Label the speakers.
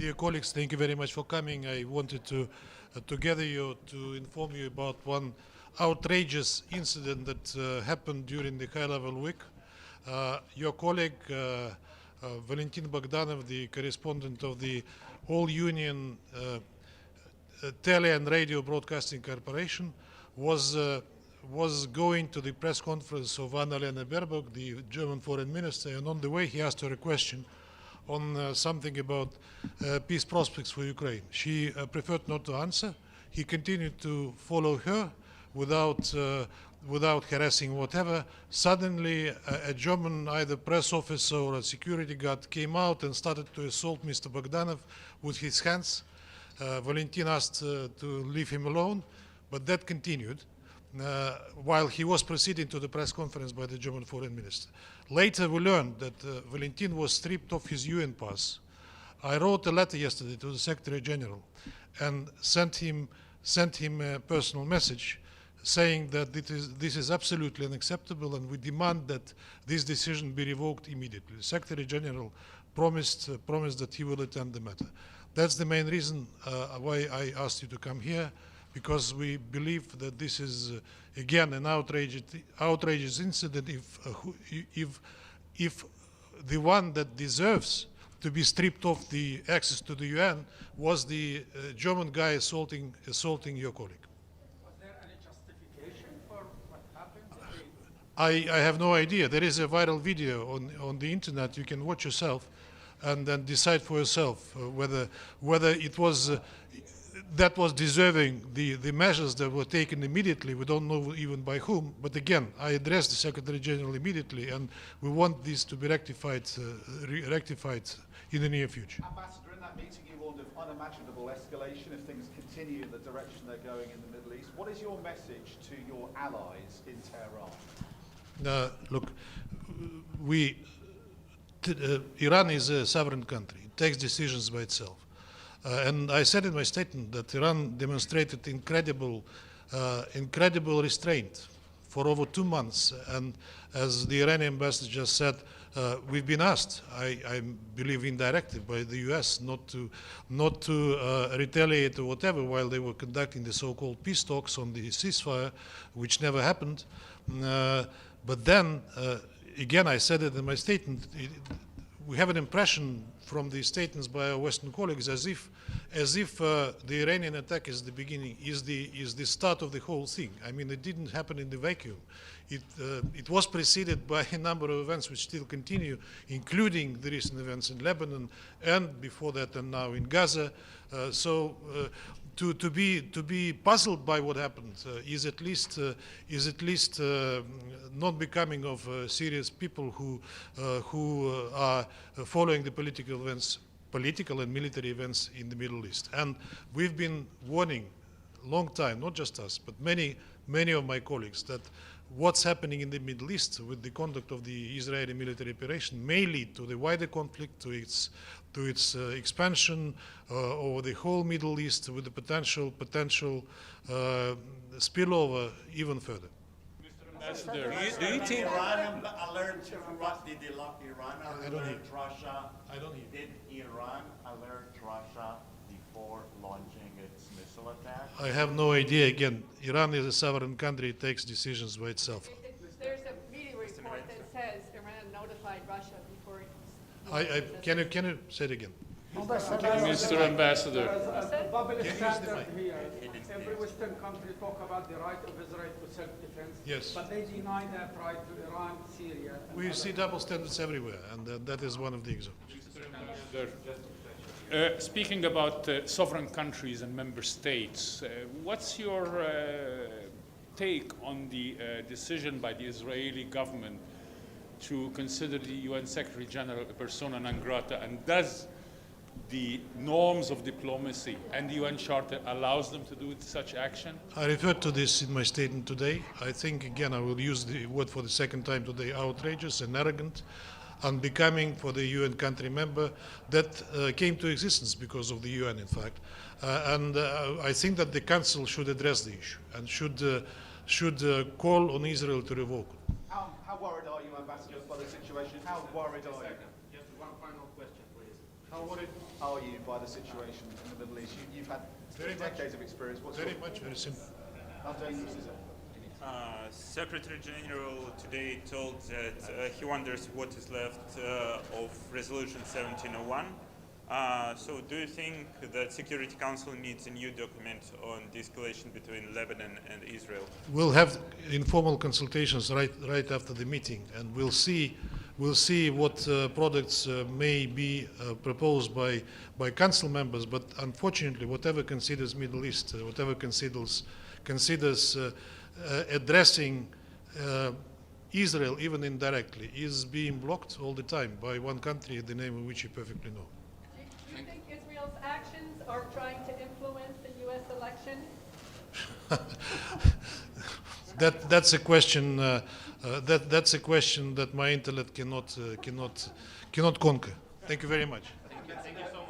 Speaker 1: Dear colleagues, thank you very much for coming. I wanted to gather you to inform you about one outrageous incident that happened during the high-level week. Your colleague, Valentin Bogdanov, the correspondent of the All-Union Tele and Radio Broadcasting Corporation, was going to the press conference of Annalena Baerbock, the German foreign minister, and on the way he asked her a question on something about peace prospects for Ukraine. She preferred not to answer. He continued to follow her without harassing whatever. Suddenly, a German either press officer or a security guard came out and started to assault Mr. Bogdanov with his hands. Valentin asked to leave him alone, but that continued while he was proceeding to the press conference by the German foreign minister. Later we learned that Valentin was stripped of his UN pass. I wrote a letter yesterday to the Secretary General and sent him a personal message saying that this is absolutely unacceptable and we demand that this decision be revoked immediately. The Secretary General promised that he will attend the matter. That's the main reason why I asked you to come here, because we believe that this is again an outrageous incident. If the one that deserves to be stripped of the access to the UN was the German guy assaulting your colleague.
Speaker 2: Was there any justification for what happened?
Speaker 1: I have no idea. There is a viral video on the internet. You can watch yourself and then decide for yourself whether it was that was deserving the measures that were taken immediately. We don't know even by whom, but again, I addressed the Secretary General immediately, and we want this to be rectified in the near future.
Speaker 3: Ambassador, in that meeting you warned of unimaginable escalation if things continue in the direction they're going in the Middle East. What is your message to your allies in Tehran?
Speaker 1: Look, Iran is a sovereign country. It takes decisions by itself. And I said in my statement that Iran demonstrated incredible restraint for over 2 months. And as the Iranian ambassador just said, we've been asked, I believe indirectly, by the US not to retaliate or whatever while they were conducting the so-called peace talks on the ceasefire, which never happened. But then, again, I said it in my statement, we have an impression from the statements by our Western colleagues as if the Iranian attack is the beginning, is the start of the whole thing. I mean, it didn't happen in the vacuum. It was preceded by a number of events which still continue, including the recent events in Lebanon, and before that, and now in Gaza. To be puzzled by what happened is at least not becoming of serious people who are following the political and military events in the Middle East. And we've been warning long time, not just us, but many of my colleagues, that what's happening in the Middle East with the conduct of the Israeli military operation may lead to the wider conflict, to its expansion over the whole Middle East, with the potential spillover even further.
Speaker 4: Mr. Ambassador, do you think
Speaker 5: Iran alert Russia? Did Iran alert Russia?
Speaker 1: I don't hear.
Speaker 5: Did Iran alert Russia before launching its missile attack?
Speaker 1: I have no idea. Again, Iran is a sovereign country. It takes decisions by itself.
Speaker 6: There's a media report that says Iran notified Russia before it
Speaker 1: Can you say it again?
Speaker 4: Mr. Ambassador,
Speaker 2: Double standard here. Every Western country talk about the right of Israel to self-defense,
Speaker 1: Yes.
Speaker 2: but they deny that right to Iran, Syria. and
Speaker 1: We
Speaker 2: other-
Speaker 1: see double standards everywhere, and that is one of the examples.
Speaker 4: speaking about sovereign countries and member states, what's your take on the decision by the Israeli government to consider the UN Secretary General a persona non grata, and does the norms of diplomacy and the UN Charter allows them to do such action?
Speaker 1: I referred to this in my statement today. I think, again, I will use the word for the second time today, outrageous and arrogant, unbecoming for the UN country member that came to existence because of the UN, in fact. I think that the Council should address the issue and should call on Israel to revoke it.
Speaker 3: How worried are you, Ambassador, by the situation? How worried are you?
Speaker 7: Just one final question, please.
Speaker 3: are you by the situation in the Middle East? You've had
Speaker 1: Very much.
Speaker 3: decades of experience. What's
Speaker 1: Very
Speaker 3: your,
Speaker 1: much, very simple.
Speaker 3: how dangerous is it?
Speaker 7: Secretary General today told that he wonders what is left of Resolution 1701. So do you think that Security Council needs a new document on de-escalation between Lebanon and Israel?
Speaker 1: We'll have informal consultations right after the meeting, and we'll see what products may be proposed by council members. But unfortunately, whatever considers Middle East, whatever considers addressing Israel, even indirectly, is being blocked all the time by one country, the name of which you perfectly know.
Speaker 6: Do you think Israel's actions are trying to influence the U.S. election?
Speaker 1: That's a question. That's a question that my intellect cannot conquer. Thank you very much.
Speaker 8: Thank you so